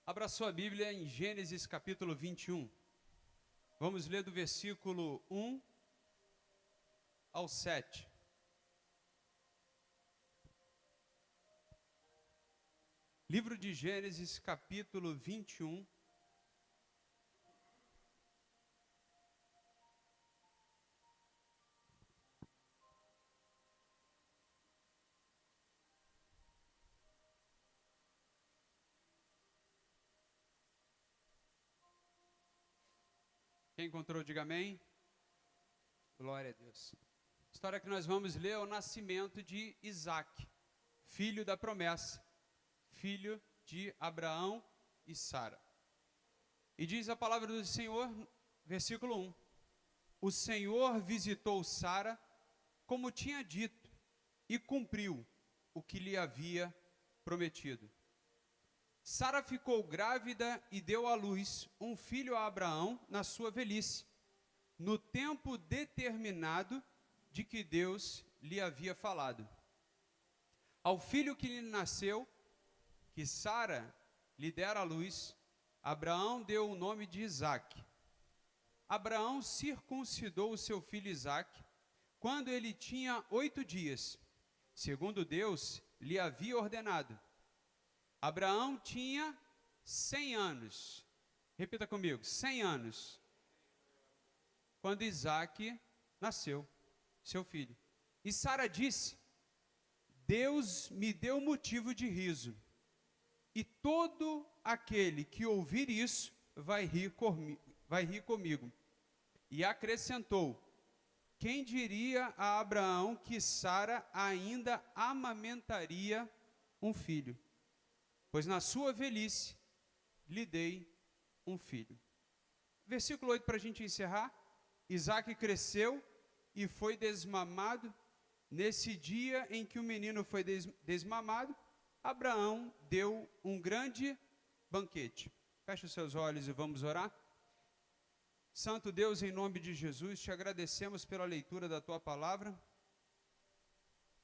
Abra sua Bíblia em Gênesis capítulo 21. Vamos ler do versículo 1 ao 7. Livro de Gênesis capítulo 21. Quem encontrou, diga amém. Glória a Deus. A história que nós vamos ler é o nascimento de Isaac, filho da promessa, filho de Abraão e Sara. E diz a palavra do Senhor, versículo 1. O Senhor visitou Sara como tinha dito e cumpriu o que lhe havia prometido. Sara ficou grávida e deu à luz um filho a Abraão na sua velhice, no tempo determinado de que Deus lhe havia falado. Ao filho que lhe nasceu, que Sara lhe dera à luz, Abraão deu o nome de Isaque. Abraão circuncidou o seu filho Isaque quando ele tinha 8 dias, segundo Deus lhe havia ordenado. Abraão tinha 100 anos. Repita comigo, 100 anos. Quando Isaque nasceu, seu filho. E Sara disse: Deus me deu motivo de riso, e todo aquele que ouvir isso vai rir comigo. E acrescentou: quem diria a Abraão que Sara ainda amamentaria um filho? Pois na sua velhice lhe dei um filho. Versículo 8 para a gente encerrar. Isaque cresceu e foi desmamado. Nesse dia em que o menino foi desmamado, Abraão deu um grande banquete. Feche os seus olhos e vamos orar. Santo Deus, em nome de Jesus, te agradecemos pela leitura da tua palavra.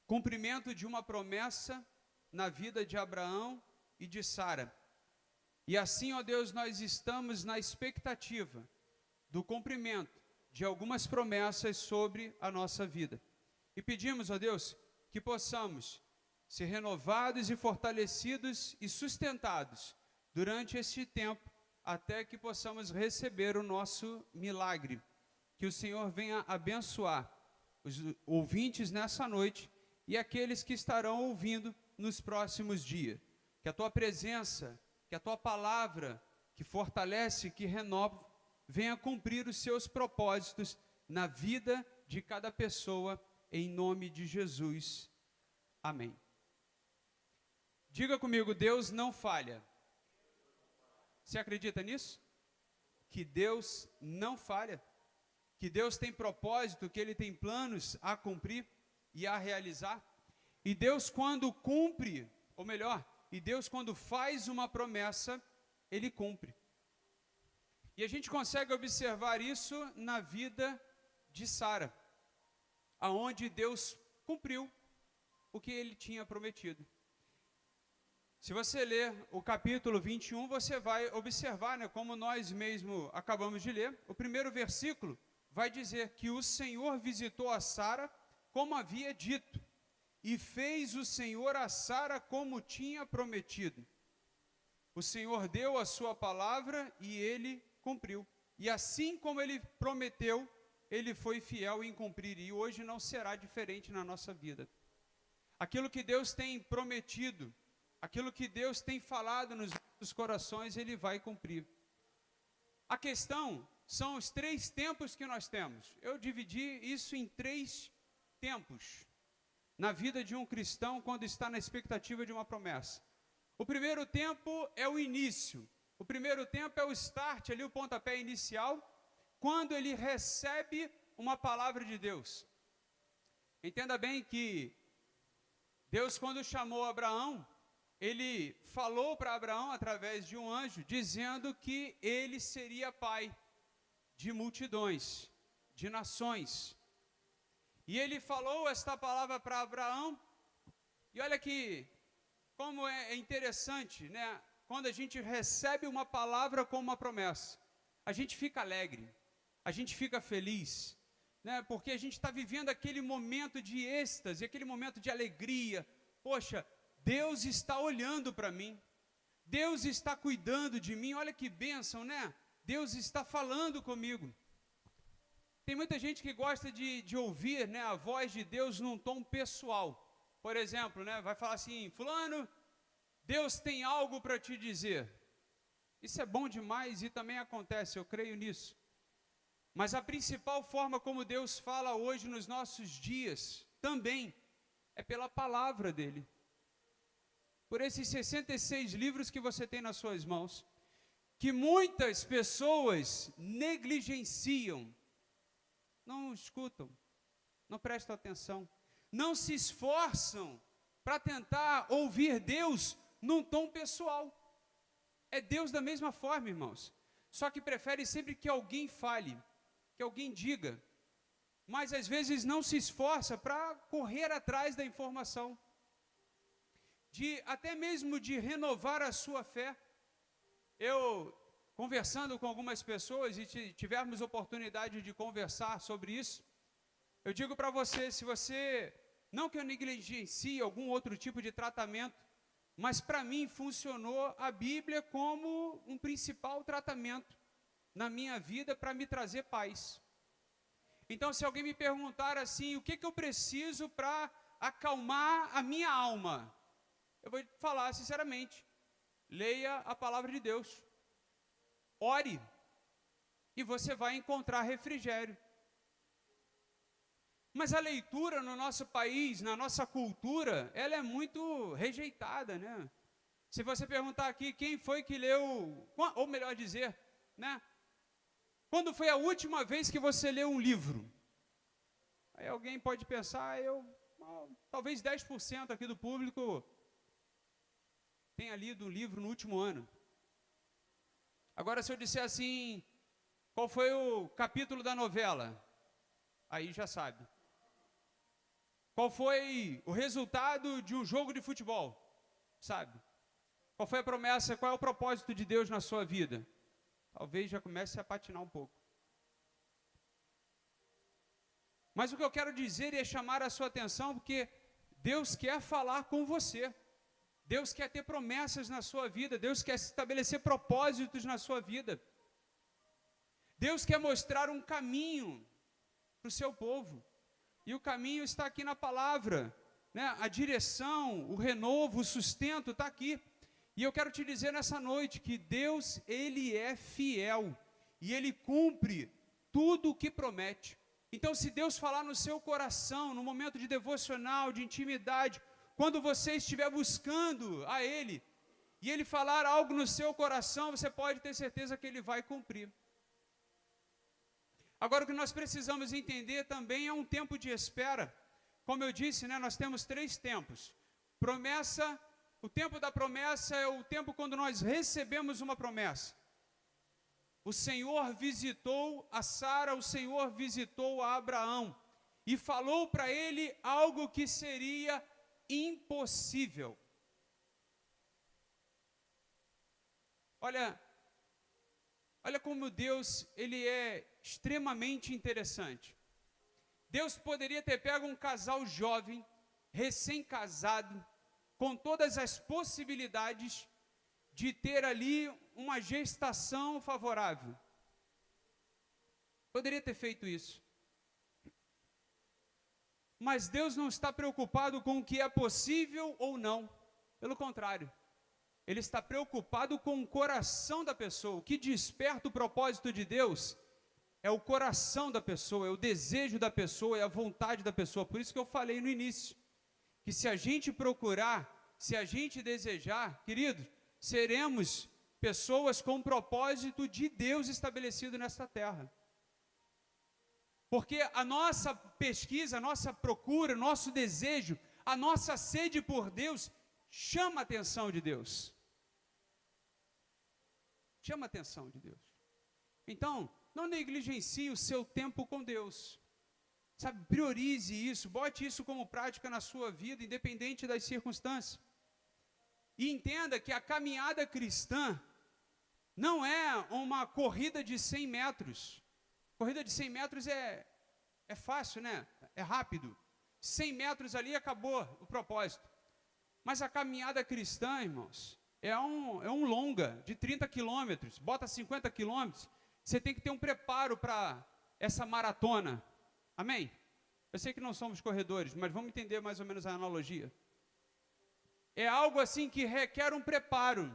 Cumprimento de uma promessa na vida de Abraão e de Sara. E assim, ó Deus, nós estamos na expectativa do cumprimento de algumas promessas sobre a nossa vida. E pedimos, ó Deus, que possamos ser renovados e fortalecidos e sustentados durante este tempo, até que possamos receber o nosso milagre. Que o Senhor venha abençoar os ouvintes nessa noite e aqueles que estarão ouvindo nos próximos dias. Que a tua presença, que a tua palavra, que fortalece, que renova, venha cumprir os seus propósitos na vida de cada pessoa, em nome de Jesus. Amém. Diga comigo, Deus não falha. Você acredita nisso? Que Deus não falha, que Deus tem propósito, que Ele tem planos a cumprir e a realizar. E Deus, quando cumpre, ou melhor, e Deus, quando faz uma promessa, Ele cumpre. E a gente consegue observar isso na vida de Sara, aonde Deus cumpriu o que Ele tinha prometido. Se você ler o capítulo 21, você vai observar, como nós mesmo acabamos de ler, o primeiro versículo vai dizer que o Senhor visitou a Sara como havia dito, e fez o Senhor a Sara como tinha prometido. O Senhor deu a sua palavra e Ele cumpriu. E assim como Ele prometeu, Ele foi fiel em cumprir. E hoje não será diferente na nossa vida. Aquilo que Deus tem prometido, aquilo que Deus tem falado nos nossos corações, Ele vai cumprir. A questão são os 3 tempos que nós temos. Eu dividi isso em 3 tempos na vida de um cristão quando está na expectativa de uma promessa. O primeiro tempo é o início. O primeiro tempo é o start, ali o pontapé inicial, quando ele recebe uma palavra de Deus. Entenda bem que Deus, quando chamou Abraão, Ele falou para Abraão através de um anjo, dizendo que ele seria pai de multidões, de nações. E ele falou esta palavra para Abraão, e olha que, como é interessante, quando a gente recebe uma palavra com uma promessa, a gente fica alegre, a gente fica feliz, né? Porque a gente está vivendo aquele momento de êxtase, aquele momento de alegria. Poxa, Deus está olhando para mim, Deus está cuidando de mim, olha que bênção, né? Deus está falando comigo. Tem muita gente que gosta de ouvir, né, a voz de Deus num tom pessoal. Por exemplo, né, vai falar assim: fulano, Deus tem algo para te dizer. Isso é bom demais e também acontece, eu creio nisso. Mas a principal forma como Deus fala hoje nos nossos dias também é pela palavra dele. Por esses 66 livros que você tem nas suas mãos, que muitas pessoas negligenciam, não escutam, não prestam atenção, não se esforçam para tentar ouvir Deus num tom pessoal. É Deus da mesma forma, irmãos, só que prefere sempre que alguém fale, que alguém diga, mas às vezes não se esforça para correr atrás da informação, até mesmo de renovar a sua fé. Eu, conversando com algumas pessoas, e tivemos oportunidade de conversar sobre isso, eu digo para você, se você, não que eu negligencie algum outro tipo de tratamento, mas para mim funcionou a Bíblia como um principal tratamento na minha vida para me trazer paz. Então, se alguém me perguntar assim, o que eu preciso para acalmar a minha alma? Eu vou falar sinceramente, leia a palavra de Deus, ore, e você vai encontrar refrigério. Mas a leitura no nosso país, na nossa cultura, ela é muito rejeitada, né? Se você perguntar aqui quem foi que leu, ou melhor dizer, né? Quando foi a última vez que você leu um livro? Aí alguém pode pensar, talvez 10% aqui do público tenha lido um livro no último ano. Agora, se eu disser assim, qual foi o capítulo da novela? Aí já sabe. Qual foi o resultado de um jogo de futebol? Sabe? Qual foi a promessa, qual é o propósito de Deus na sua vida? Talvez já comece a patinar um pouco. Mas o que eu quero dizer é chamar a sua atenção, porque Deus quer falar com você. Deus quer ter promessas na sua vida. Deus quer estabelecer propósitos na sua vida. Deus quer mostrar um caminho para o seu povo. E o caminho está aqui na palavra, né? A direção, o renovo, o sustento está aqui. E eu quero te dizer nessa noite que Deus, Ele é fiel. E Ele cumpre tudo o que promete. Então, se Deus falar no seu coração, no momento de devocional, de intimidade, quando você estiver buscando a Ele, e Ele falar algo no seu coração, você pode ter certeza que Ele vai cumprir. Agora, o que nós precisamos entender também é um tempo de espera. Como eu disse, né, nós temos 3 tempos. Promessa, o tempo da promessa é o tempo quando nós recebemos uma promessa. O Senhor visitou a Sara, o Senhor visitou a Abraão e falou para ele algo que seria impossível. Olha como Deus, Ele é extremamente interessante. Deus poderia ter pego um casal jovem, recém-casado, com todas as possibilidades de ter ali uma gestação favorável. Poderia ter feito isso. Mas Deus não está preocupado com o que é possível ou não. Pelo contrário, Ele está preocupado com o coração da pessoa. O que desperta o propósito de Deus é o coração da pessoa, é o desejo da pessoa, é a vontade da pessoa. Por isso que eu falei no início, que se a gente procurar, se a gente desejar, queridos, seremos pessoas com o propósito de Deus estabelecido nesta terra. Porque a nossa pesquisa, a nossa procura, o nosso desejo, a nossa sede por Deus, chama a atenção de Deus. Chama a atenção de Deus. Então, não negligencie o seu tempo com Deus. Sabe, priorize isso, bote isso como prática na sua vida, independente das circunstâncias. E entenda que a caminhada cristã não é uma corrida de 100 metros. Corrida de 100 metros é fácil, né? É rápido. 100 metros ali acabou o propósito. Mas a caminhada cristã, irmãos, é um longa de 30 quilômetros. Bota 50 quilômetros. Você tem que ter um preparo para essa maratona. Amém? Eu sei que não somos corredores, mas vamos entender mais ou menos a analogia. É algo assim que requer um preparo.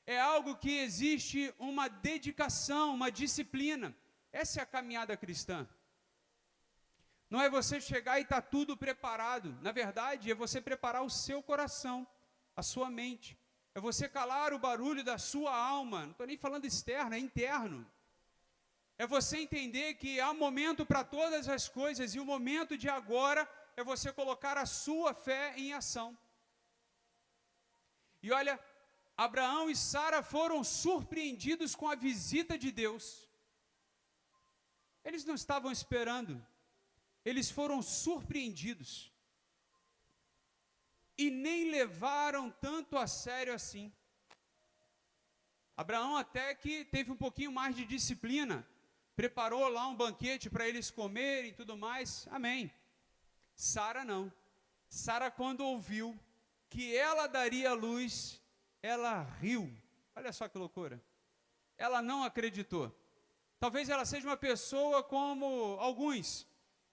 É algo que existe uma dedicação, uma disciplina. Essa é a caminhada cristã. Não é você chegar e estar tudo preparado. Na verdade, é você preparar o seu coração, a sua mente. É você calar o barulho da sua alma. Não estou nem falando externo, é interno. É você entender que há momento para todas as coisas e o momento de agora é você colocar a sua fé em ação. E olha, Abraão e Sara foram surpreendidos com a visita de Deus. Eles não estavam esperando, eles foram surpreendidos. E nem levaram tanto a sério assim. Abraão até que teve um pouquinho mais de disciplina, preparou lá um banquete para eles comerem e tudo mais, amém. Sara não. Sara, quando ouviu que ela daria luz, ela riu. Olha só que loucura. Ela não acreditou. Talvez ela seja uma pessoa como alguns,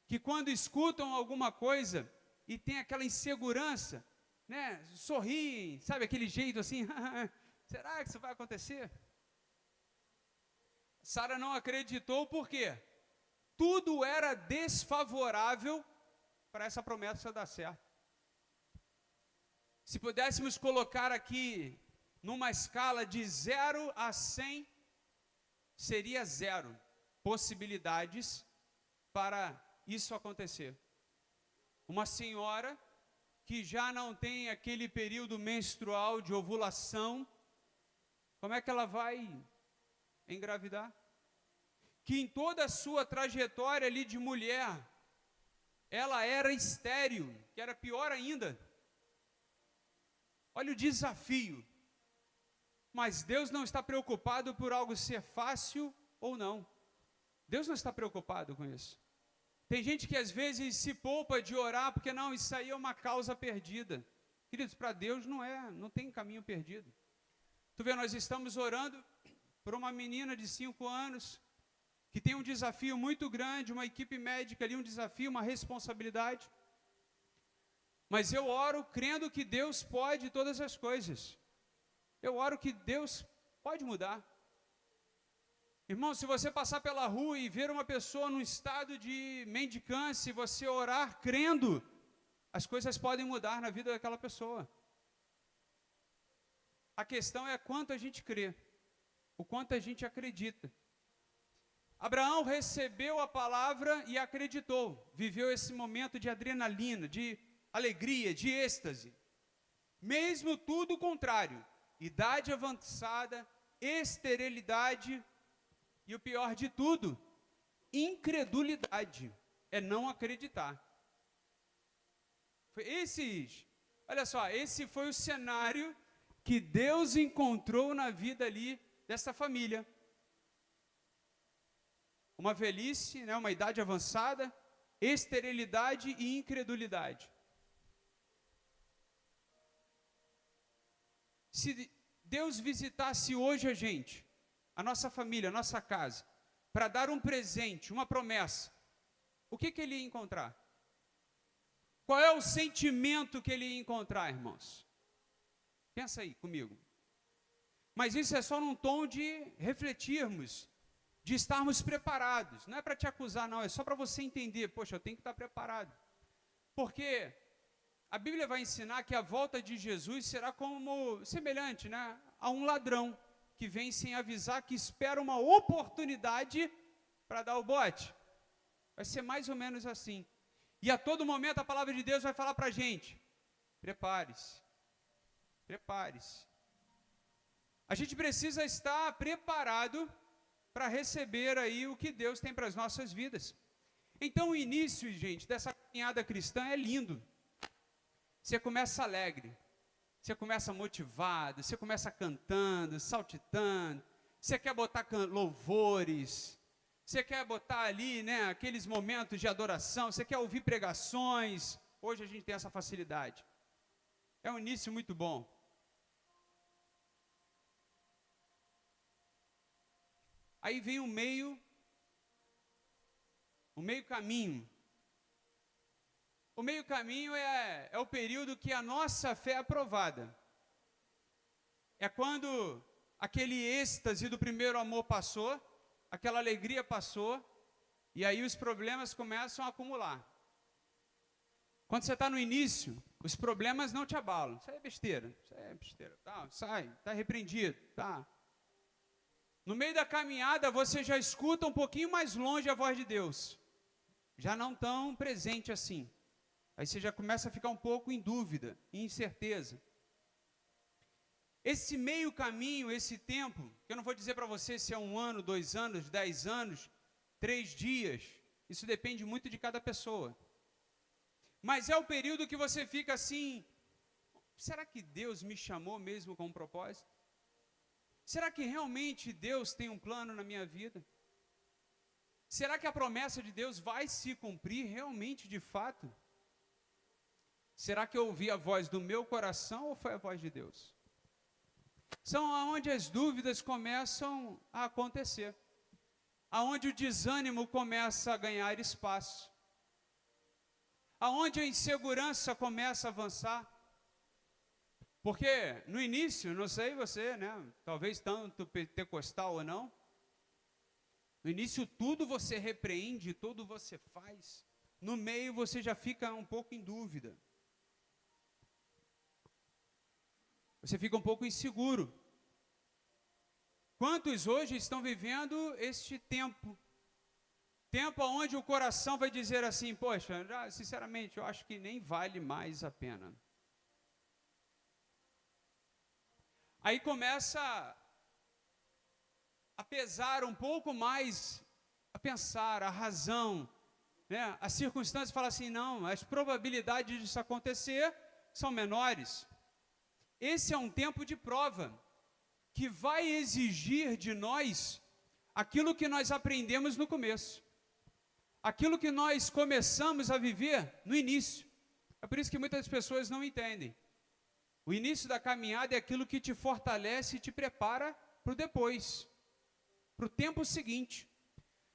que quando escutam alguma coisa e tem aquela insegurança, né, sorriem, sabe aquele jeito assim, será que isso vai acontecer? Sara não acreditou, por quê? Tudo era desfavorável para essa promessa dar certo. Se pudéssemos colocar aqui numa escala de 0 a 100, seria 0 possibilidades para isso acontecer. Uma senhora que já não tem aquele período menstrual de ovulação, como é que ela vai engravidar? Que em toda a sua trajetória ali de mulher, ela era estéril, que era pior ainda. Olha o desafio. Mas Deus não está preocupado por algo ser fácil ou não. Deus não está preocupado com isso. Tem gente que às vezes se poupa de orar, porque não, isso aí é uma causa perdida. Queridos, para Deus não tem caminho perdido. Tu vê, nós estamos orando por uma menina de 5 anos, que tem um desafio muito grande, uma equipe médica ali, um desafio, uma responsabilidade. Mas eu oro crendo que Deus pode todas as coisas. Eu oro que Deus pode mudar. Irmão, se você passar pela rua e ver uma pessoa num estado de mendicância, e você orar crendo, as coisas podem mudar na vida daquela pessoa. A questão é quanto a gente crê, o quanto a gente acredita. Abraão recebeu a palavra e acreditou, viveu esse momento de adrenalina, de alegria, de êxtase. Mesmo tudo contrário, idade avançada, esterilidade e o pior de tudo, incredulidade, é não acreditar. Olha só, esse foi o cenário que Deus encontrou na vida ali dessa família. Uma velhice, né, uma idade avançada, esterilidade e incredulidade. Se Deus visitasse hoje a gente, a nossa família, a nossa casa, para dar um presente, uma promessa, o que ele ia encontrar? Qual é o sentimento que ele ia encontrar, irmãos? Pensa aí comigo. Mas isso é só num tom de refletirmos, de estarmos preparados. Não é para te acusar, não, é só para você entender, poxa, eu tenho que estar preparado. Porque a Bíblia vai ensinar que a volta de Jesus será como semelhante, né, a um ladrão que vem sem avisar, que espera uma oportunidade para dar o bote. Vai ser mais ou menos assim. E a todo momento a palavra de Deus vai falar para a gente, prepare-se, prepare-se. A gente precisa estar preparado para receber aí o que Deus tem para as nossas vidas. Então o início, gente, dessa caminhada cristã é lindo. Você começa alegre, Você começa motivado, você começa cantando, saltitando, você quer botar louvores, você quer botar ali, né, aqueles momentos de adoração, você quer ouvir pregações. Hoje a gente tem essa facilidade. É um início muito bom. Aí vem o meio caminho. O meio caminho é o período que a nossa fé é aprovada. É quando aquele êxtase do primeiro amor passou, aquela alegria passou, e aí os problemas começam a acumular. Quando você está no início, os problemas não te abalam. Isso é besteira, tá, sai, está repreendido, tá. No meio da caminhada, você já escuta um pouquinho mais longe a voz de Deus. Já não tão presente assim. Aí você já começa a ficar um pouco em dúvida, em incerteza. Esse meio caminho, esse tempo, que eu não vou dizer para você se é 1 ano, 2 anos, 10 anos, 3 dias, isso depende muito de cada pessoa. Mas é o período que você fica assim, será que Deus me chamou mesmo com um propósito? Será que realmente Deus tem um plano na minha vida? Será que a promessa de Deus vai se cumprir realmente de fato? Será que eu ouvi a voz do meu coração ou foi a voz de Deus? São aonde as dúvidas começam a acontecer. Aonde o desânimo começa a ganhar espaço. Aonde a insegurança começa a avançar. Porque no início, não sei você, né? Talvez tanto pentecostal ou não. No início tudo você repreende, tudo você faz. No meio você já fica um pouco em dúvida. Você fica um pouco inseguro. Quantos hoje estão vivendo este tempo? Tempo onde o coração vai dizer assim, poxa, já, sinceramente, eu acho que nem vale mais a pena. Aí começa a pesar um pouco mais, a pensar, a razão, né? As circunstâncias falam assim, não, as probabilidades disso acontecer são menores. Esse é um tempo de prova, que vai exigir de nós aquilo que nós aprendemos no começo. Aquilo que nós começamos a viver no início. É por isso que muitas pessoas não entendem. O início da caminhada é aquilo que te fortalece e te prepara para o depois, para o tempo seguinte.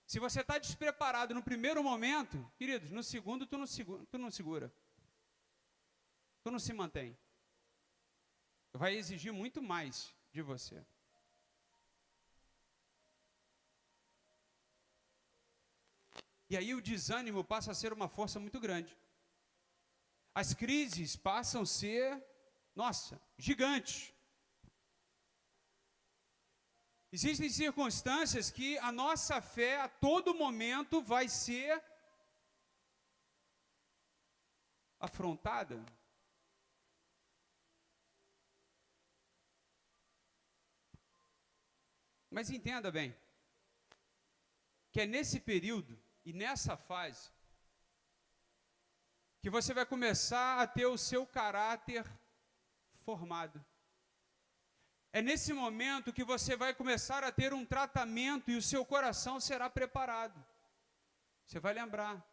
Se você está despreparado no primeiro momento, queridos, no segundo tu não segura. Tu não se mantém. Vai exigir muito mais de você. E aí o desânimo passa a ser uma força muito grande. As crises passam a ser, nossa, gigantes. Existem circunstâncias que a nossa fé a todo momento vai ser afrontada. Mas entenda bem, que é nesse período e nessa fase que você vai começar a ter o seu caráter formado. É nesse momento que você vai começar a ter um tratamento e o seu coração será preparado. Você vai lembrar.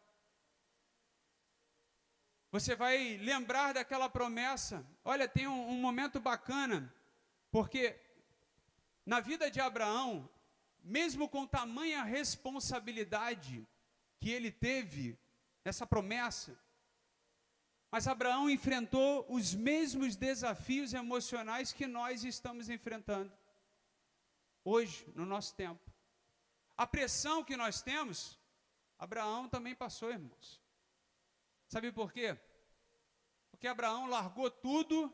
Você vai lembrar daquela promessa. Olha, tem um momento bacana, porque na vida de Abraão, mesmo com tamanha responsabilidade que ele teve nessa promessa, mas Abraão enfrentou os mesmos desafios emocionais que nós estamos enfrentando hoje, no nosso tempo. A pressão que nós temos, Abraão também passou, irmãos. Sabe por quê? Porque Abraão largou tudo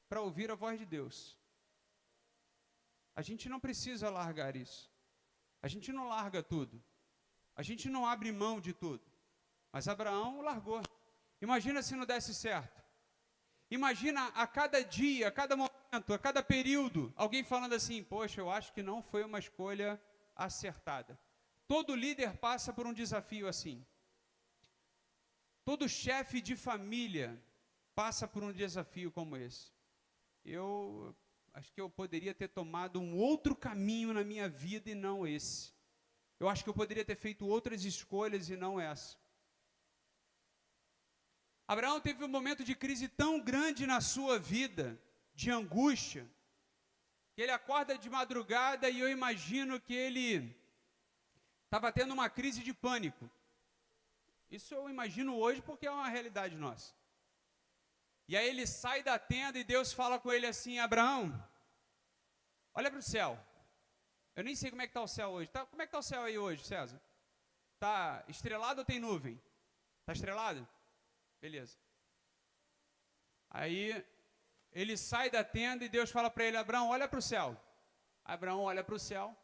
para ouvir a voz de Deus. A gente não precisa largar isso. A gente não larga tudo. A gente não abre mão de tudo. Mas Abraão largou. Imagina se não desse certo. Imagina a cada dia, a cada momento, a cada período, alguém falando assim, poxa, eu acho que não foi uma escolha acertada. Todo líder passa por um desafio assim. Todo chefe de família passa por um desafio como esse. Eu acho que eu poderia ter tomado um outro caminho na minha vida e não esse. Eu acho que eu poderia ter feito outras escolhas e não essa. Abraão teve um momento de crise tão grande na sua vida, de angústia, que ele acorda de madrugada e eu imagino que ele estava tendo uma crise de pânico. Isso eu imagino hoje porque é uma realidade nossa. E aí ele sai da tenda e Deus fala com ele assim: Abraão, olha para o céu. Eu nem sei como é que está o céu hoje. Como é que está o céu aí hoje, César? Está estrelado ou tem nuvem? Está estrelado? Beleza. Aí ele sai da tenda e Deus fala para ele: Abraão, olha para o céu. Abraão olha para o céu.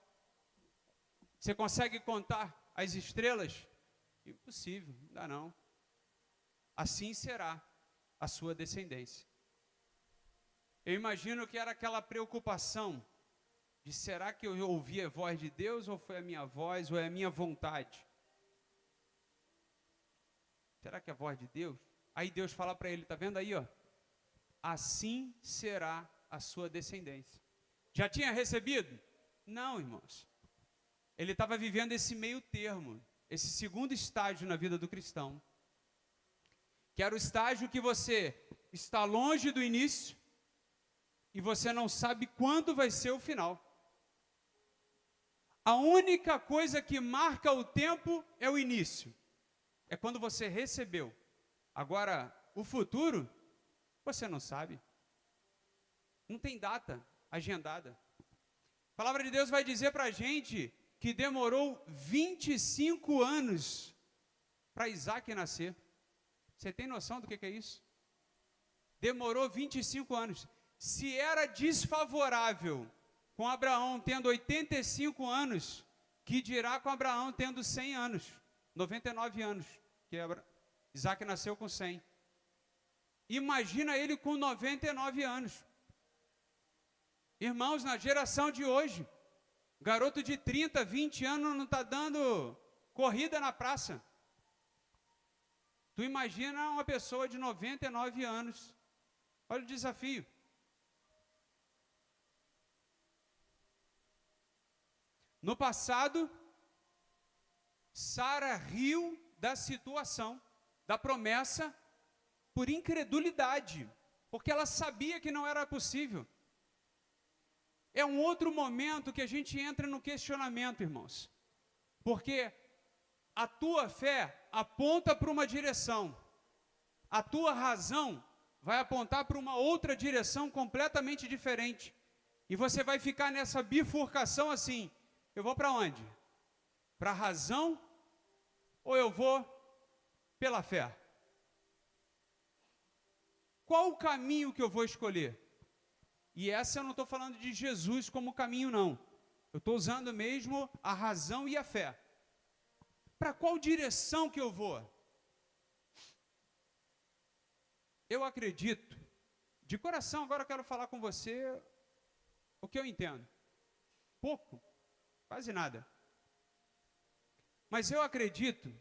Você consegue contar as estrelas? Impossível, não dá não. Assim será a sua descendência. Eu imagino que era aquela preocupação de será que eu ouvi a voz de Deus ou foi a minha voz ou é a minha vontade? Será que é a voz de Deus? Aí Deus fala para ele, tá vendo aí, ó? Assim será a sua descendência. Já tinha recebido? Não, irmãos. Ele estava vivendo esse meio termo, esse segundo estágio na vida do cristão, que era o estágio que você está longe do início e você não sabe quando vai ser o final. A única coisa que marca o tempo é o início, é quando você recebeu. Agora, o futuro, você não sabe. Não tem data agendada. A palavra de Deus vai dizer para a gente que demorou 25 anos para Isaac nascer. Você tem noção do que é isso? Demorou 25 anos. Se era desfavorável com Abraão tendo 85 anos, que dirá com Abraão tendo 100 anos, 99 anos, que Isaac nasceu com 100. Imagina ele com 99 anos. Irmãos, na geração de hoje, garoto de 30, 20 anos não está dando corrida na praça. Tu imagina uma pessoa de 99 anos. Olha o desafio. No passado, Sara riu da situação, da promessa, por incredulidade, porque ela sabia que não era possível. É um outro momento que a gente entra no questionamento, irmãos, porque a tua fé aponta para uma direção, a tua razão vai apontar para uma outra direção completamente diferente, e você vai ficar nessa bifurcação assim: eu vou para onde? Para a razão ou eu vou pela fé? Qual o caminho que eu vou escolher? E essa eu não estou falando de Jesus como caminho, não. Eu estou usando mesmo a razão e a fé. Para qual direção que eu vou? Eu acredito, de coração, agora eu quero falar com você o que eu entendo. Pouco, quase nada. Mas eu acredito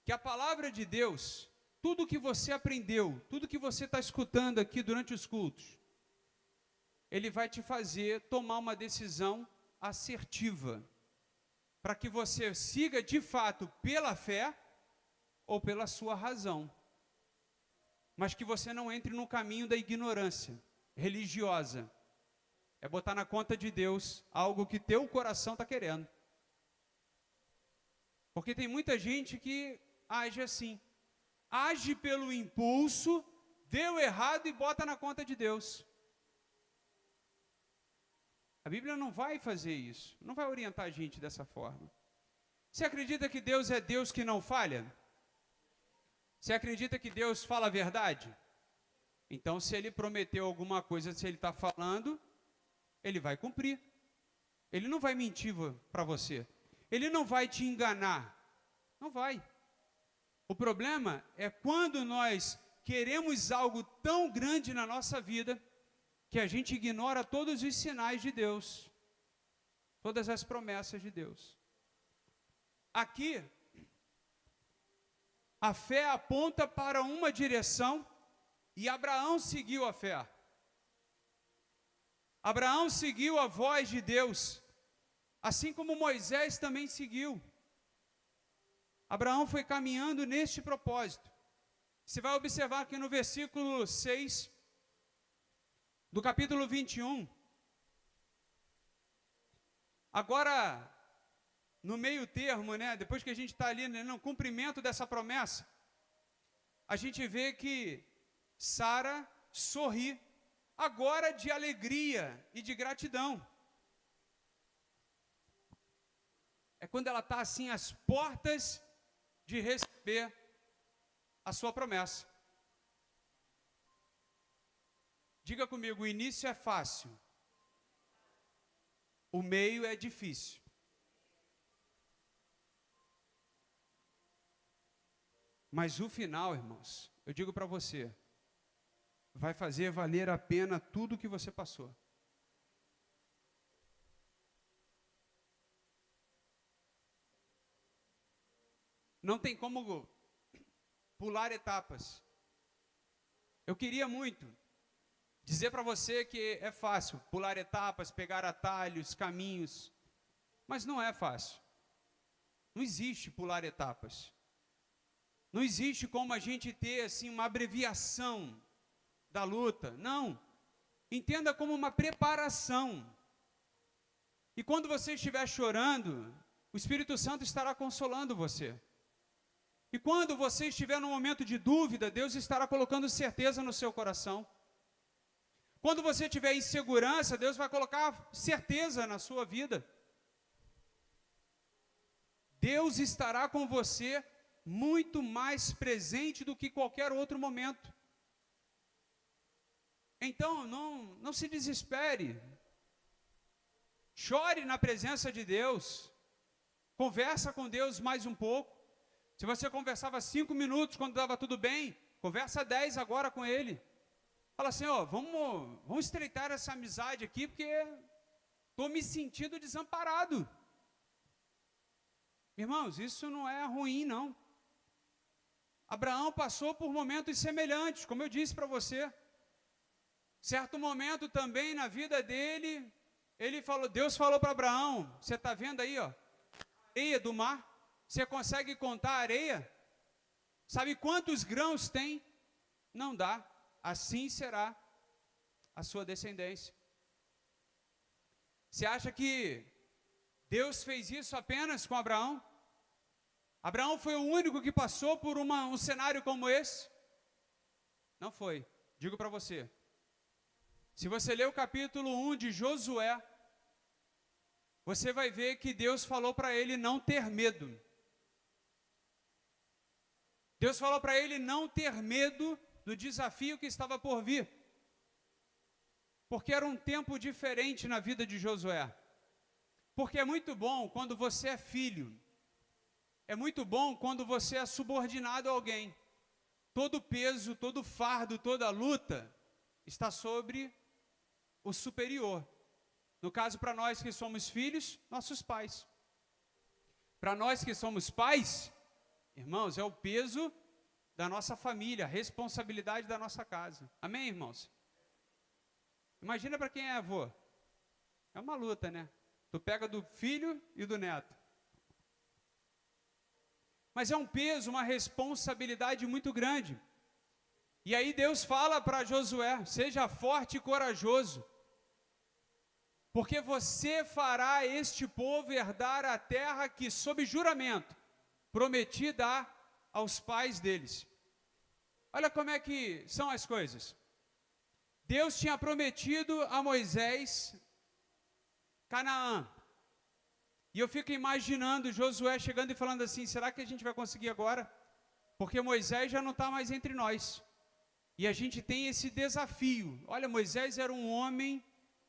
que a palavra de Deus, tudo que você aprendeu, tudo que você está escutando aqui durante os cultos, ele vai te fazer tomar uma decisão assertiva, para que você siga de fato pela fé ou pela sua razão, mas que você não entre no caminho da ignorância religiosa. É botar na conta de Deus algo que teu coração está querendo. Porque tem muita gente que age assim, age pelo impulso, deu errado e bota na conta de Deus. A Bíblia não vai fazer isso, não vai orientar a gente dessa forma. Você acredita que Deus é Deus que não falha? Você acredita que Deus fala a verdade? Então, se Ele prometeu alguma coisa, se Ele está falando, Ele vai cumprir. Ele não vai mentir para você. Ele não vai te enganar. Não vai. O problema é quando nós queremos algo tão grande na nossa vida, que a gente ignora todos os sinais de Deus, todas as promessas de Deus. Aqui, a fé aponta para uma direção E Abraão seguiu a fé. Abraão seguiu a voz de Deus, assim como Moisés também seguiu. Abraão foi caminhando neste propósito. Você vai observar que no versículo 6 do capítulo 21, agora, no meio termo, né, depois que a gente está ali no cumprimento dessa promessa, a gente vê que Sara sorri, agora de alegria e de gratidão. É quando ela está assim às portas de receber a sua promessa. Diga comigo, o início é fácil, o meio é difícil. Mas o final, irmãos, eu digo para você, vai fazer valer a pena tudo que você passou. Não tem como pular etapas. Eu queria muito dizer para você que é fácil pular etapas, pegar atalhos, caminhos, mas não é fácil. Não existe pular etapas. Não existe como a gente ter assim uma abreviação da luta. Não. Entenda como uma preparação. E quando você estiver chorando, o Espírito Santo estará consolando você. E quando você estiver num momento de dúvida, Deus estará colocando certeza no seu coração. Quando você tiver insegurança, Deus vai colocar certeza na sua vida. Deus estará com você muito mais presente do que qualquer outro momento. Então, não se desespere. Chore na presença de Deus. Conversa com Deus mais um pouco. Se você conversava 5 minutos quando estava tudo bem, conversa 10 agora com Ele. Fala assim, ó, vamos estreitar essa amizade aqui, porque estou me sentindo desamparado. Irmãos, isso não é ruim, não. Abraão passou por momentos semelhantes, como eu disse para você. Certo momento também na vida dele, Deus falou para Abraão, você está vendo aí, ó, areia do mar? Você consegue contar a areia? Sabe quantos grãos tem? Não dá. Assim será a sua descendência. Você acha que Deus fez isso apenas com Abraão? Abraão foi o único que passou por um cenário como esse? Não foi. Digo para você. Se você ler o capítulo 1 de Josué, você vai ver que Deus falou para ele não ter medo. Deus falou para ele não ter medo do desafio que estava por vir. Porque era um tempo diferente na vida de Josué. Porque é muito bom quando você é filho. É muito bom quando você é subordinado a alguém. Todo o peso, todo o fardo, toda a luta está sobre o superior. No caso, para nós que somos filhos, nossos pais. Para nós que somos pais, irmãos, é o peso da nossa família, a responsabilidade da nossa casa. Amém, irmãos? Imagina para quem é avô. É uma luta, né? Tu pega do filho e do neto. Mas é um peso, uma responsabilidade muito grande. E aí Deus fala para Josué, seja forte e corajoso, porque você fará este povo herdar a terra que, sob juramento, prometi dar aos pais deles. Olha como é que são as coisas. Deus tinha prometido a Moisés Canaã. E eu fico imaginando Josué chegando e falando assim, será que a gente vai conseguir agora? Porque Moisés já não está mais entre nós. E a gente tem esse desafio. Olha, Moisés era um homem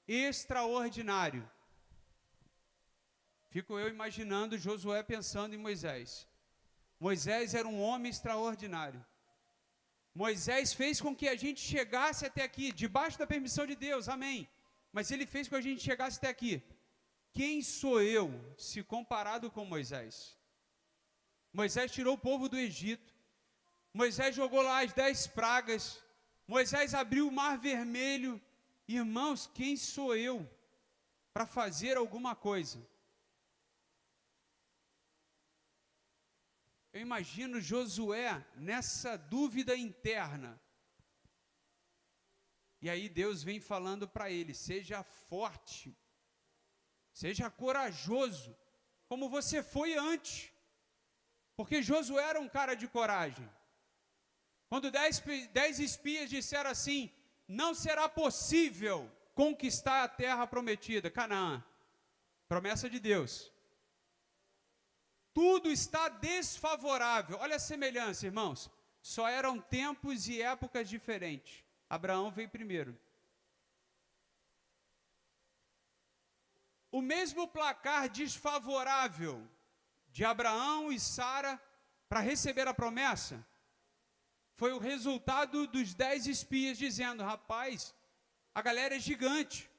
extraordinário. Fico eu imaginando Josué pensando em Moisés. Moisés era um homem extraordinário. Moisés fez com que a gente chegasse até aqui, debaixo da permissão de Deus, amém. Mas ele fez com que a gente chegasse até aqui. Quem sou eu, se comparado com Moisés? Moisés tirou o povo do Egito. Moisés jogou lá as 10 pragas. Moisés abriu o mar vermelho. Irmãos, quem sou eu para fazer alguma coisa? Eu imagino Josué nessa dúvida interna. E aí Deus vem falando para ele: seja forte, seja corajoso, como você foi antes. Porque Josué era um cara de coragem. Quando 10 espias disseram assim: não será possível conquistar a terra prometida, Canaã, promessa de Deus. Tudo está desfavorável. Olha a semelhança, irmãos. Só eram tempos e épocas diferentes. Abraão veio primeiro. O mesmo placar desfavorável de Abraão e Sara para receber a promessa foi o resultado dos 10 espias dizendo: rapaz, a galera é gigante,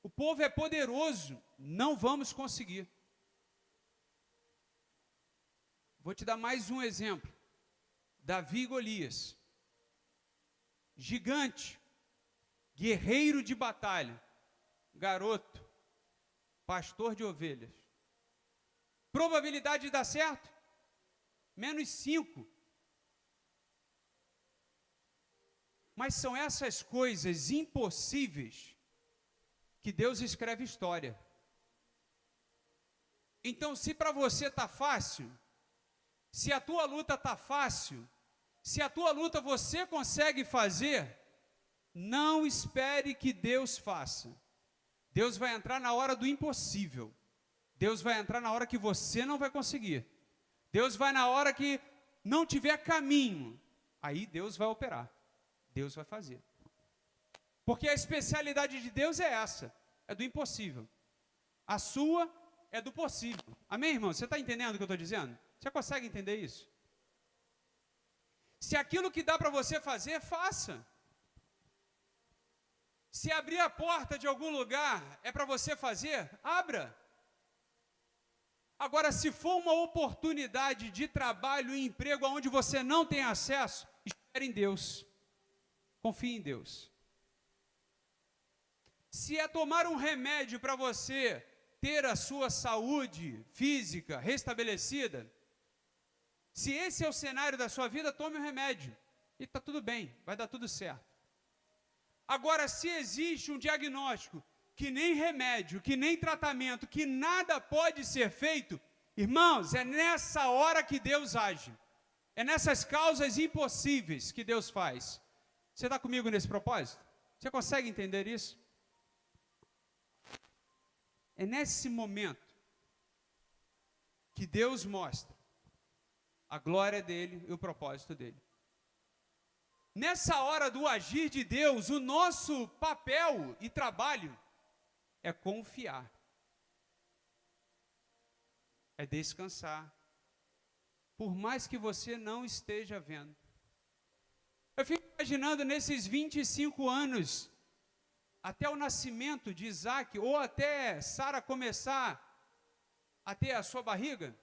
o povo é poderoso, não vamos conseguir. Vou te dar mais um exemplo. Davi e Golias. Gigante, guerreiro de batalha, garoto, pastor de ovelhas. Probabilidade de dar certo? -5. Mas são essas coisas impossíveis que Deus escreve história. Então, se para você está fácil, se a tua luta está fácil, se a tua luta você consegue fazer, não espere que Deus faça. Deus vai entrar na hora do impossível. Deus vai entrar na hora que você não vai conseguir. Deus vai na hora que não tiver caminho. Aí Deus vai operar. Deus vai fazer. Porque a especialidade de Deus é essa, é do impossível. A sua é do possível. Amém, irmão? Você está entendendo o que eu estou dizendo? Você consegue entender isso? Se aquilo que dá para você fazer, faça. Se abrir a porta de algum lugar é para você fazer, abra. Agora, se for uma oportunidade de trabalho e emprego onde você não tem acesso, espere em Deus. Confie em Deus. Se é tomar um remédio para você ter a sua saúde física restabelecida, se esse é o cenário da sua vida, tome um remédio. E está tudo bem, vai dar tudo certo. Agora, se existe um diagnóstico que nem remédio, que nem tratamento, que nada pode ser feito, irmãos, é nessa hora que Deus age. É nessas causas impossíveis que Deus faz. Você está comigo nesse propósito? Você consegue entender isso? É nesse momento que Deus mostra a glória dele e o propósito dele. Nessa hora do agir de Deus, o nosso papel e trabalho é confiar, é descansar, por mais que você não esteja vendo. Eu fico imaginando nesses 25 anos, até o nascimento de Isaac, ou até Sara começar a ter a sua barriga,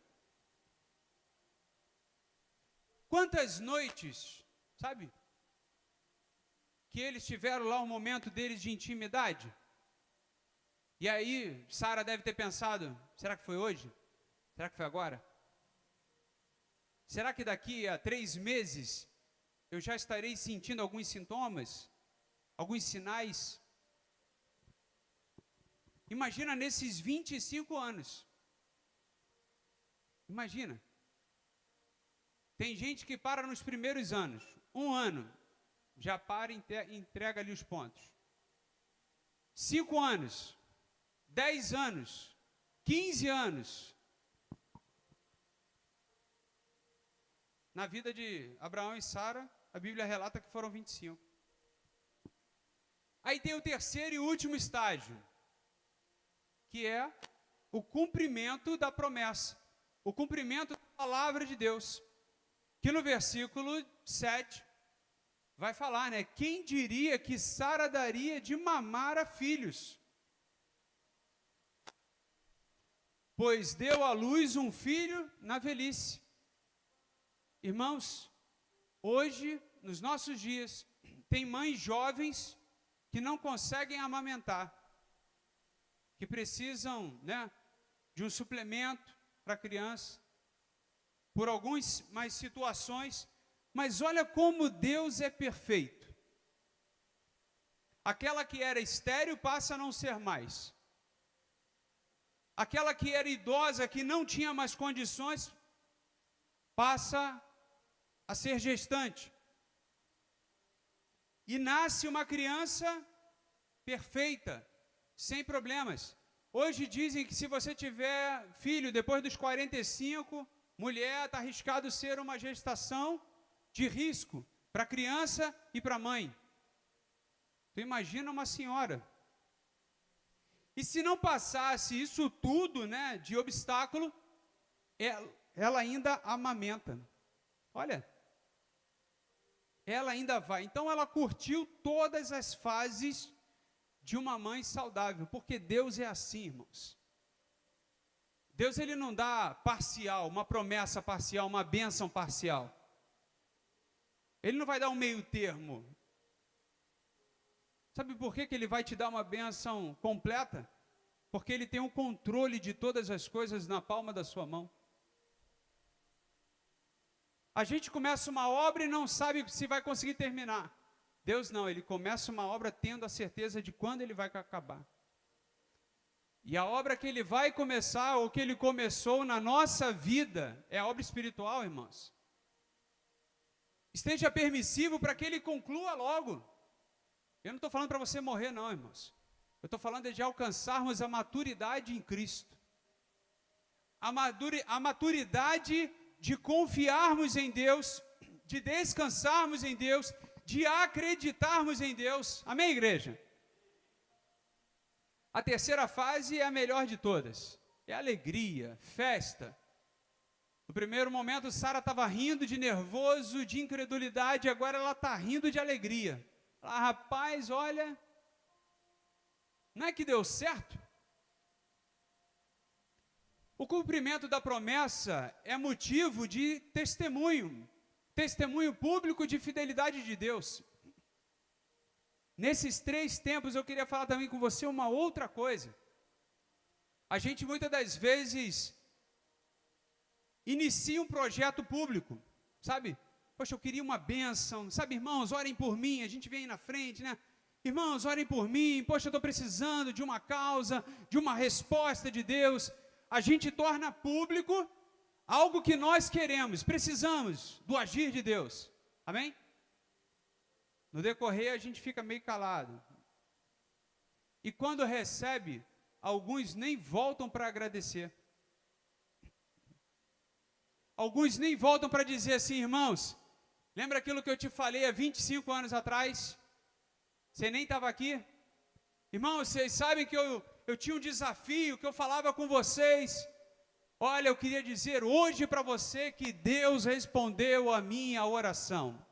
quantas noites, sabe, que eles tiveram lá um momento deles de intimidade? E aí, Sara deve ter pensado, será que foi hoje? Será que foi agora? Será que daqui a 3 meses eu já estarei sentindo alguns sintomas? Alguns sinais? Imagina nesses 25 anos. Imagina. Tem gente que para nos primeiros anos. 1 ano, já para e entrega ali os pontos. 5 anos, 10 anos, 15 anos. Na vida de Abraão e Sara, a Bíblia relata que foram 25. Aí tem o terceiro e último estágio, que é o cumprimento da promessa, o cumprimento da palavra de Deus, que no versículo 7 vai falar, né? Quem diria que Sara daria de mamar a filhos? Pois deu à luz um filho na velhice. Irmãos, hoje, nos nossos dias, Tem mães jovens que não conseguem amamentar, que precisam, né, de um suplemento para a criança, por algumas mais situações, mas olha como Deus é perfeito. Aquela que era estéril passa a não ser mais. Aquela que era idosa, que não tinha mais condições, passa a ser gestante. E nasce uma criança perfeita, sem problemas. Hoje dizem que se você tiver filho depois dos 45, mulher, está arriscado ser uma gestação de risco para a criança e para a mãe. Tu imagina uma senhora. E se não passasse isso tudo, né, de obstáculo, ela ainda amamenta. Olha, ela ainda vai. Então ela curtiu todas as fases de uma mãe saudável, porque Deus é assim, irmãos. Deus, ele não dá parcial, uma promessa parcial, uma bênção parcial. Ele não vai dar um meio termo. Sabe por que ele vai te dar uma bênção completa? Porque ele tem o controle de todas as coisas na palma da sua mão. A gente começa uma obra e não sabe se vai conseguir terminar. Deus não, ele começa uma obra tendo a certeza de quando ele vai acabar. E a obra que ele vai começar, ou que ele começou na nossa vida, é a obra espiritual, irmãos. Esteja permissivo para que ele conclua logo. Eu não estou falando para você morrer não, irmãos. Eu estou falando de alcançarmos a maturidade em Cristo. A maturidade de confiarmos em Deus, de descansarmos em Deus, de acreditarmos em Deus. Amém, igreja? A terceira fase é a melhor de todas. É alegria, festa. No primeiro momento, Sara estava rindo de nervoso, de incredulidade, agora ela está rindo de alegria. Ah, rapaz, olha, não é que deu certo? O cumprimento da promessa é motivo de testemunho público de fidelidade de Deus. Nesses 3 tempos eu queria falar também com você uma outra coisa. A gente muitas das vezes inicia um projeto público, sabe? Poxa, eu queria uma bênção, sabe, irmãos, orem por mim, a gente vem aí na frente, né? Irmãos, orem por mim, poxa, eu estou precisando de uma causa, de uma resposta de Deus. A gente torna público algo que nós queremos, precisamos do agir de Deus, amém? No decorrer a gente fica meio calado. E quando recebe, alguns nem voltam para agradecer. Alguns nem voltam para dizer assim, irmãos, lembra aquilo que eu te falei há 25 anos atrás? Você nem estava aqui? Irmãos, vocês sabem que eu tinha um desafio, que eu falava com vocês. Olha, eu queria dizer hoje para você que Deus respondeu a minha oração.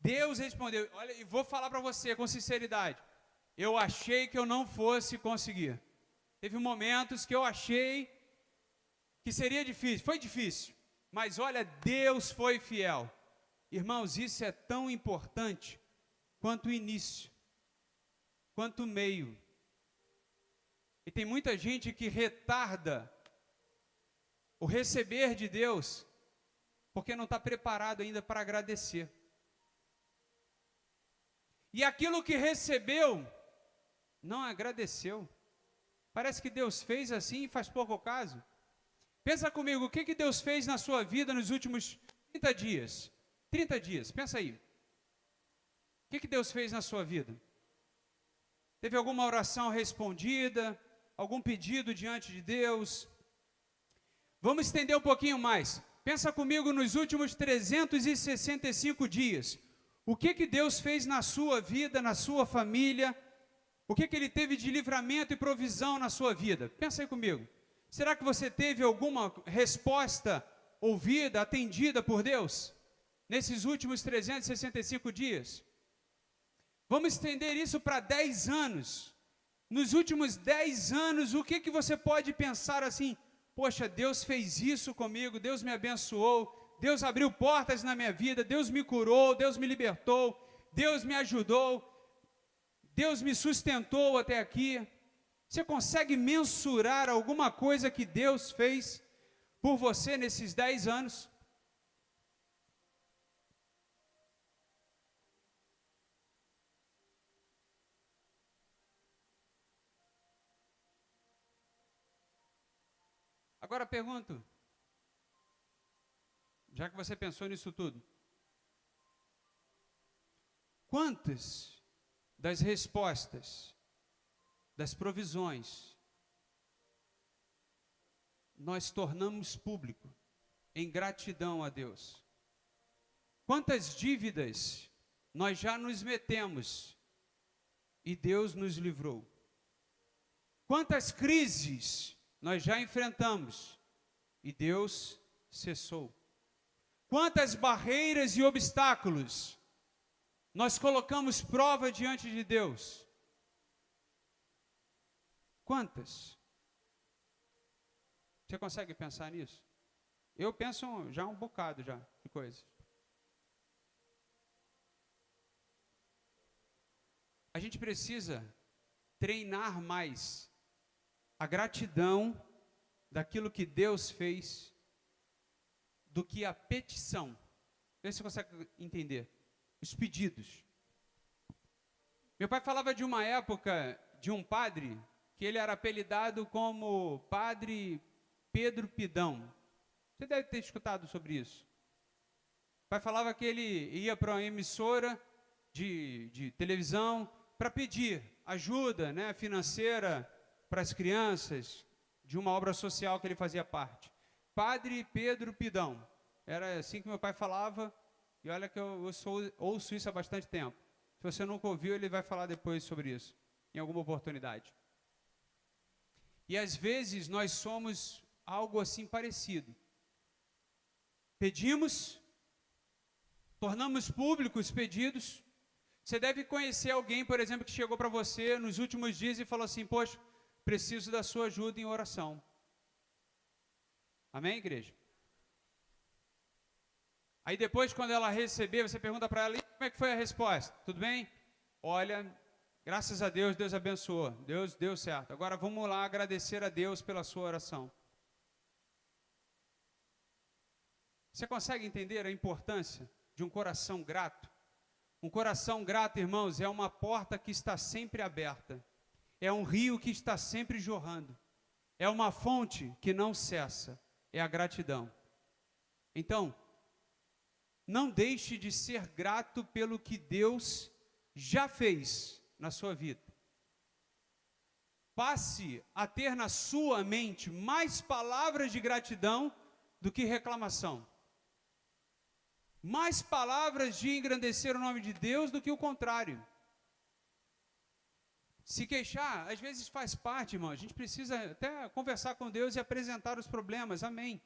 Deus respondeu. Olha, e vou falar para você com sinceridade. Eu achei que eu não fosse conseguir. Teve momentos que eu achei que seria difícil. Foi difícil. Mas olha, Deus foi fiel. Irmãos, isso é tão importante quanto o início, quanto o meio. E tem muita gente que retarda o receber de Deus, porque não está preparado ainda para agradecer. E aquilo que recebeu, não agradeceu. Parece que Deus fez assim e faz pouco caso. Pensa comigo, o que Deus fez na sua vida nos últimos 30 dias? 30 dias, pensa aí. O que Deus fez na sua vida? Teve alguma oração respondida? Algum pedido diante de Deus? Vamos estender um pouquinho mais. Pensa comigo nos últimos 365 dias. O que Deus fez na sua vida, na sua família? O que Ele teve de livramento e provisão na sua vida? Pensa aí comigo. Será que você teve alguma resposta ouvida, atendida por Deus? Nesses últimos 365 dias? Vamos estender isso para 10 anos. Nos últimos 10 anos, o que você pode pensar assim? Poxa, Deus fez isso comigo, Deus me abençoou, Deus abriu portas na minha vida, Deus me curou, Deus me libertou, Deus me ajudou, Deus me sustentou até aqui. Você consegue mensurar alguma coisa que Deus fez por você nesses 10 anos? Agora pergunto, já que você pensou nisso tudo, quantas das respostas, das provisões, nós tornamos público em gratidão a Deus? Quantas dívidas nós já nos metemos e Deus nos livrou? Quantas crises nós já enfrentamos e Deus cessou? Quantas barreiras e obstáculos nós colocamos prova diante de Deus? Quantas? Você consegue pensar nisso? Eu penso já um bocado já de coisas. A gente precisa treinar mais a gratidão daquilo que Deus fez do que a petição. Vê se você consegue entender. Os pedidos. Meu pai falava de uma época de um padre que ele era apelidado como Padre Pedro Pidão. Você deve ter escutado sobre isso. O pai falava que ele ia para uma emissora de televisão para pedir ajuda, né, financeira para as crianças de uma obra social que ele fazia parte. Padre Pedro Pidão. Era assim que meu pai falava, e olha que eu ouço isso há bastante tempo. Se você nunca ouviu, ele vai falar depois sobre isso, em alguma oportunidade. E às vezes nós somos algo assim parecido. Pedimos, tornamos públicos os pedidos. Você deve conhecer alguém, por exemplo, que chegou para você nos últimos dias e falou assim: poxa, preciso da sua ajuda em oração. Amém, igreja? Aí depois, quando ela receber, você pergunta para ela: e como é que foi a resposta? Tudo bem? Olha, graças a Deus, Deus abençoou. Deus deu certo. Agora vamos lá agradecer a Deus pela sua oração. Você consegue entender a importância de um coração grato? Um coração grato, irmãos, é uma porta que está sempre aberta. É um rio que está sempre jorrando. É uma fonte que não cessa. É a gratidão. Então, não deixe de ser grato pelo que Deus já fez na sua vida. Passe a ter na sua mente mais palavras de gratidão do que reclamação. Mais palavras de engrandecer o nome de Deus do que o contrário. Se queixar, às vezes faz parte, irmão. A gente precisa até conversar com Deus e apresentar os problemas, amém.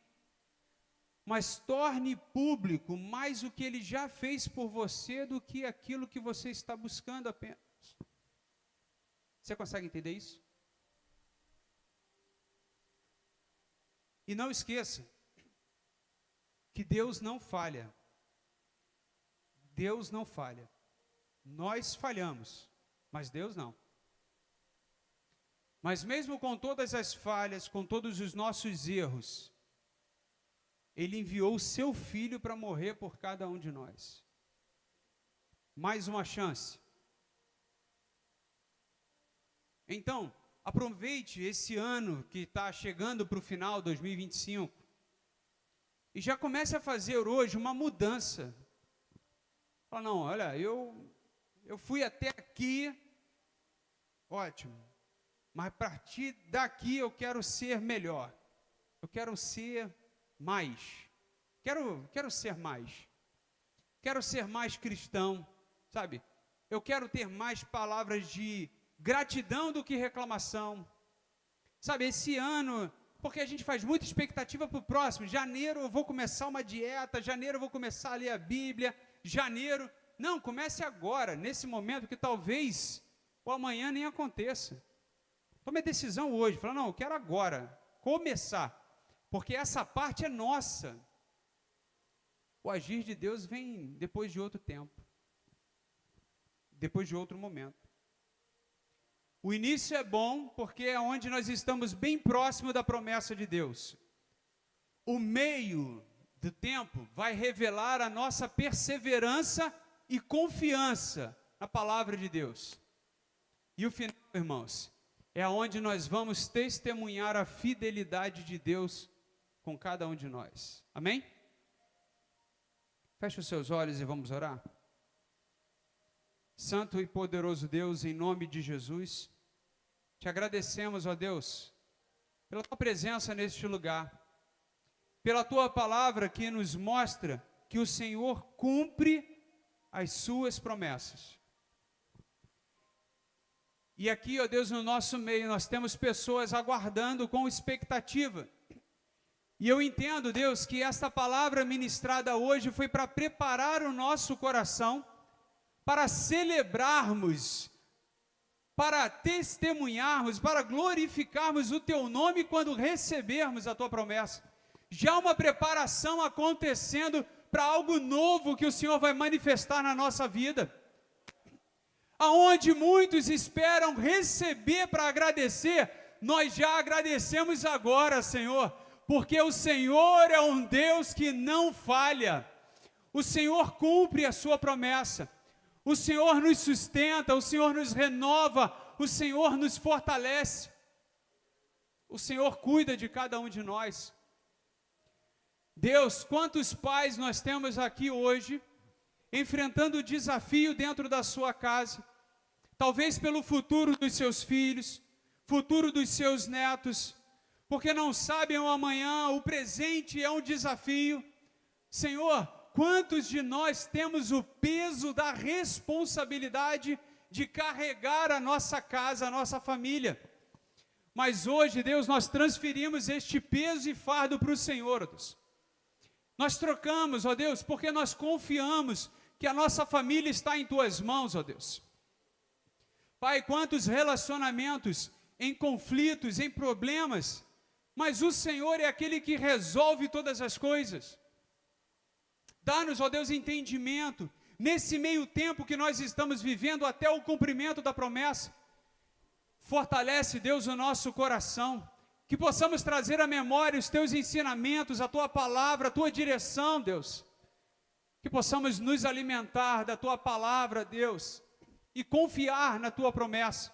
Mas torne público mais o que Ele já fez por você do que aquilo que você está buscando apenas. Você consegue entender isso? E não esqueça que Deus não falha. Deus não falha. Nós falhamos, mas Deus não. Mas mesmo com todas as falhas, com todos os nossos erros, Ele enviou o seu Filho para morrer por cada um de nós. Mais uma chance. Então, aproveite esse ano que está chegando para o final, 2025, e já comece a fazer hoje uma mudança. Fala, não, olha, eu fui até aqui, ótimo, mas a partir daqui eu quero ser melhor, eu quero ser mais, quero ser mais, quero ser mais cristão, sabe? Eu quero ter mais palavras de gratidão do que reclamação, sabe? Esse ano, porque a gente faz muita expectativa para o próximo, janeiro eu vou começar uma dieta, janeiro eu vou começar a ler a Bíblia, janeiro, não, comece agora, nesse momento que talvez o amanhã nem aconteça. Tome a decisão hoje, fala, não, eu quero agora começar, porque essa parte é nossa. O agir de Deus vem depois de outro tempo, depois de outro momento. O início é bom porque é onde nós estamos bem próximo da promessa de Deus. O meio do tempo vai revelar a nossa perseverança e confiança na palavra de Deus. E o final, irmãos, é onde nós vamos testemunhar a fidelidade de Deus com cada um de nós. Amém? Feche os seus olhos e vamos orar. Santo e poderoso Deus, em nome de Jesus, te agradecemos, ó Deus, pela tua presença neste lugar, pela tua palavra que nos mostra que o Senhor cumpre as suas promessas. E aqui, ó Deus, no nosso meio, nós temos pessoas aguardando com expectativa. E eu entendo, Deus, que esta palavra ministrada hoje foi para preparar o nosso coração, para celebrarmos, para testemunharmos, para glorificarmos o teu nome quando recebermos a tua promessa. Já uma preparação acontecendo para algo novo que o Senhor vai manifestar na nossa vida. Aonde muitos esperam receber para agradecer, nós já agradecemos agora, Senhor, porque o Senhor é um Deus que não falha. O Senhor cumpre a sua promessa. O Senhor nos sustenta, o Senhor nos renova, o Senhor nos fortalece. O Senhor cuida de cada um de nós. Deus, quantos pais nós temos aqui hoje, enfrentando o desafio dentro da sua casa, talvez pelo futuro dos seus filhos, futuro dos seus netos, porque não sabem o amanhã, o presente é um desafio. Senhor, quantos de nós temos o peso da responsabilidade de carregar a nossa casa, a nossa família? Mas hoje, Deus, nós transferimos este peso e fardo para o Senhor, Deus. Nós trocamos, ó Deus, porque nós confiamos que a nossa família está em tuas mãos, ó Deus. Pai, quantos relacionamentos em conflitos, em problemas, mas o Senhor é aquele que resolve todas as coisas. Dá-nos, ó Deus, entendimento, nesse meio tempo que nós estamos vivendo até o cumprimento da promessa. Fortalece, Deus, o nosso coração, que possamos trazer à memória os teus ensinamentos, a tua palavra, a tua direção, Deus. Que possamos nos alimentar da tua palavra, Deus, e confiar na tua promessa.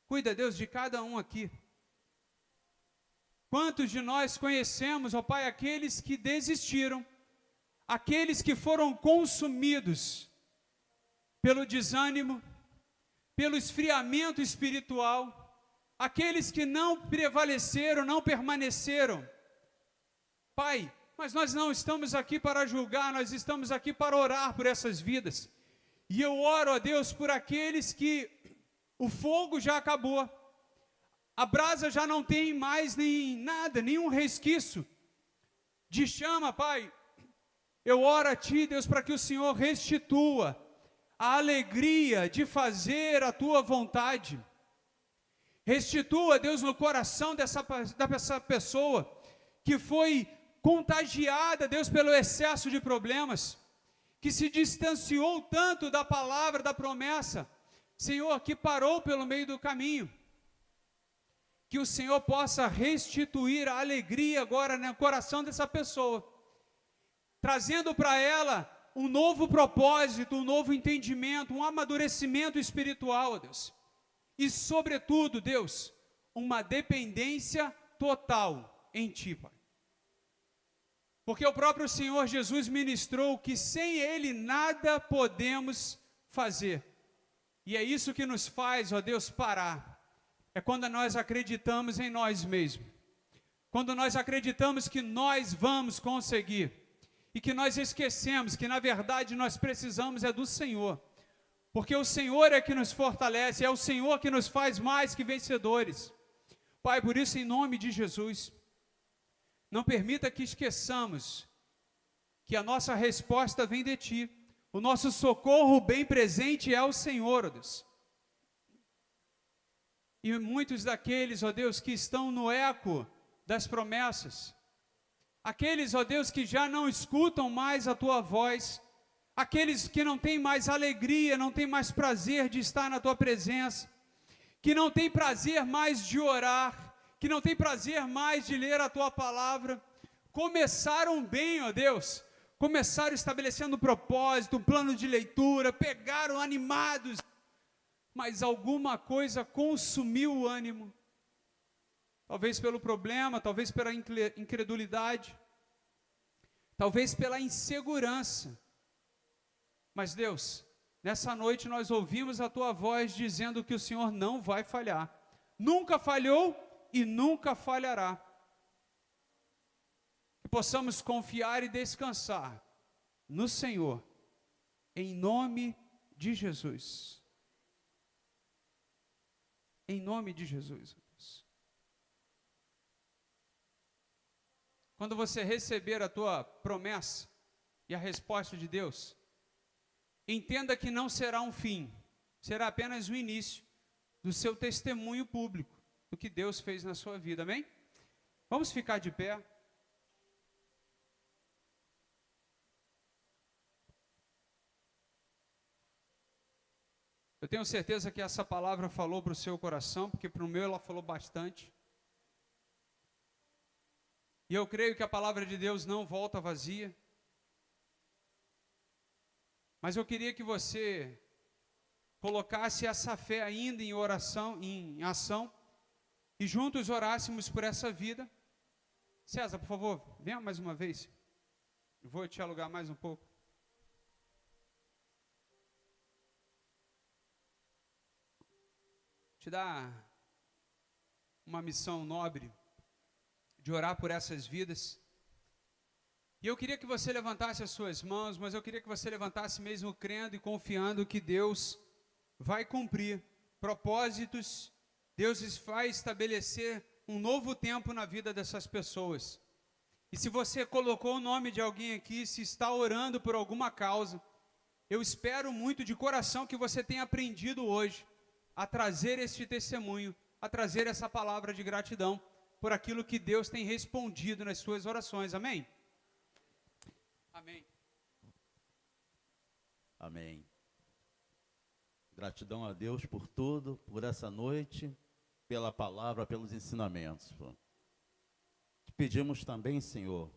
Cuida, Deus, de cada um aqui. Quantos de nós conhecemos, ó Pai, aqueles que desistiram, aqueles que foram consumidos pelo desânimo, pelo esfriamento espiritual, aqueles que não prevaleceram, não permaneceram. Pai, mas nós não estamos aqui para julgar, nós estamos aqui para orar por essas vidas. E eu oro a Deus por aqueles que o fogo já acabou, a brasa já não tem mais nem nada, nenhum resquício de chama, Pai. Eu oro a Ti, Deus, para que o Senhor restitua a alegria de fazer a Tua vontade. Restitua, Deus, no coração dessa pessoa que foi contagiada, Deus, pelo excesso de problemas, que se distanciou tanto da palavra, da promessa, Senhor, que parou pelo meio do caminho. Que o Senhor possa restituir a alegria agora no coração dessa pessoa, trazendo para ela um novo propósito, um novo entendimento, um amadurecimento espiritual, Deus. E, sobretudo, Deus, uma dependência total em Ti, Pai. Porque o próprio Senhor Jesus ministrou que sem Ele nada podemos fazer. E é isso que nos faz, ó Deus, parar. É quando nós acreditamos em nós mesmos. Quando nós acreditamos que nós vamos conseguir. E que nós esquecemos que, na verdade, nós precisamos é do Senhor. Porque o Senhor é que nos fortalece, é o Senhor que nos faz mais que vencedores. Pai, por isso, em nome de Jesus, não permita que esqueçamos que a nossa resposta vem de Ti. O nosso socorro bem presente é o Senhor, ó Deus. E muitos daqueles, ó Deus, que estão no eco das promessas, Aqueles, ó Deus, que já não escutam mais a tua voz, aqueles que não têm mais alegria, não têm mais prazer de estar na tua presença, que não têm prazer mais de orar, que não têm prazer mais de ler a tua palavra, começaram bem, ó Deus, começaram estabelecendo um propósito, um plano de leitura, pegaram animados, mas alguma coisa consumiu o ânimo, talvez pelo problema, talvez pela incredulidade, talvez pela insegurança. Mas Deus, nessa noite nós ouvimos a tua voz dizendo que o Senhor não vai falhar, nunca falhou e nunca falhará. Que possamos confiar e descansar no Senhor, em nome de Jesus. Em nome de Jesus. Quando você receber a tua promessa e a resposta de Deus, entenda que não será um fim, será apenas o início do seu testemunho público, do que Deus fez na sua vida, amém? Vamos ficar de pé. Eu tenho certeza que essa palavra falou para o seu coração, porque para o meu ela falou bastante. E eu creio que a palavra de Deus não volta vazia. Mas eu queria que você colocasse essa fé ainda em oração, em ação, e juntos orássemos por essa vida. César, por favor, venha mais uma vez. Eu vou te alugar mais um pouco. Te dá uma missão nobre de orar por essas vidas. E eu queria que você levantasse as suas mãos, mas eu queria que você levantasse mesmo crendo e confiando que Deus vai cumprir propósitos, Deus vai estabelecer um novo tempo na vida dessas pessoas. E se você colocou o nome de alguém aqui, se está orando por alguma causa, eu espero muito de coração que você tenha aprendido hoje a trazer este testemunho, a trazer essa palavra de gratidão por aquilo que Deus tem respondido nas suas orações, amém? Amém. Amém. Gratidão a Deus por tudo, por essa noite, pela palavra, pelos ensinamentos. Te pedimos também, Senhor,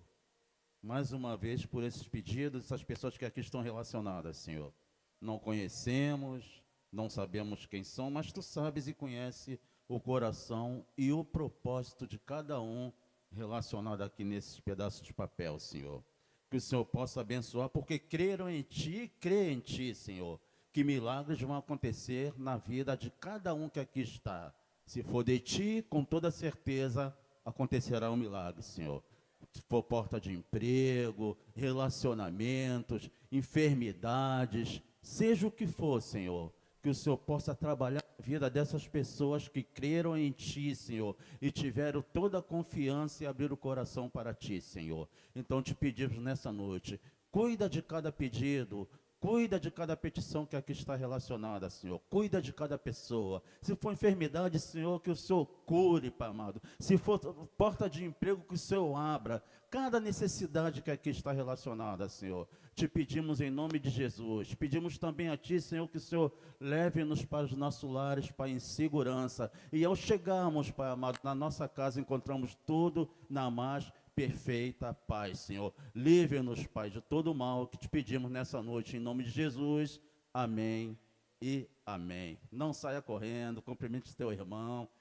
mais uma vez por esses pedidos, essas pessoas que aqui estão relacionadas, Senhor. Não conhecemos, não sabemos quem são, mas Tu sabes e conhece o coração e o propósito de cada um relacionado aqui nesses pedaços de papel, Senhor. Que o Senhor possa abençoar, porque creram em Ti, crê em Ti, Senhor, que milagres vão acontecer na vida de cada um que aqui está. Se for de Ti, com toda certeza acontecerá um milagre, Senhor. Se for porta de emprego, relacionamentos, enfermidades, seja o que for, Senhor, que o Senhor possa trabalhar a vida dessas pessoas que creram em Ti, Senhor, e tiveram toda a confiança e abrir o coração para Ti, Senhor. Então te pedimos nessa noite, cuida de cada pedido, cuida de cada petição que aqui está relacionada, Senhor. Cuida de cada pessoa. Se for enfermidade, Senhor, que o Senhor cure, Pai amado. Se for porta de emprego, que o Senhor abra. Cada necessidade que aqui está relacionada, Senhor. Te pedimos em nome de Jesus. Pedimos também a Ti, Senhor, que o Senhor leve-nos para os nossos lares, Pai, em segurança. E ao chegarmos, Pai amado, na nossa casa, encontramos tudo na mais perfeita paz, Senhor. Livre-nos, Pai, de todo o mal que te pedimos nessa noite, em nome de Jesus. Amém e amém. Não saia correndo, cumprimente teu irmão.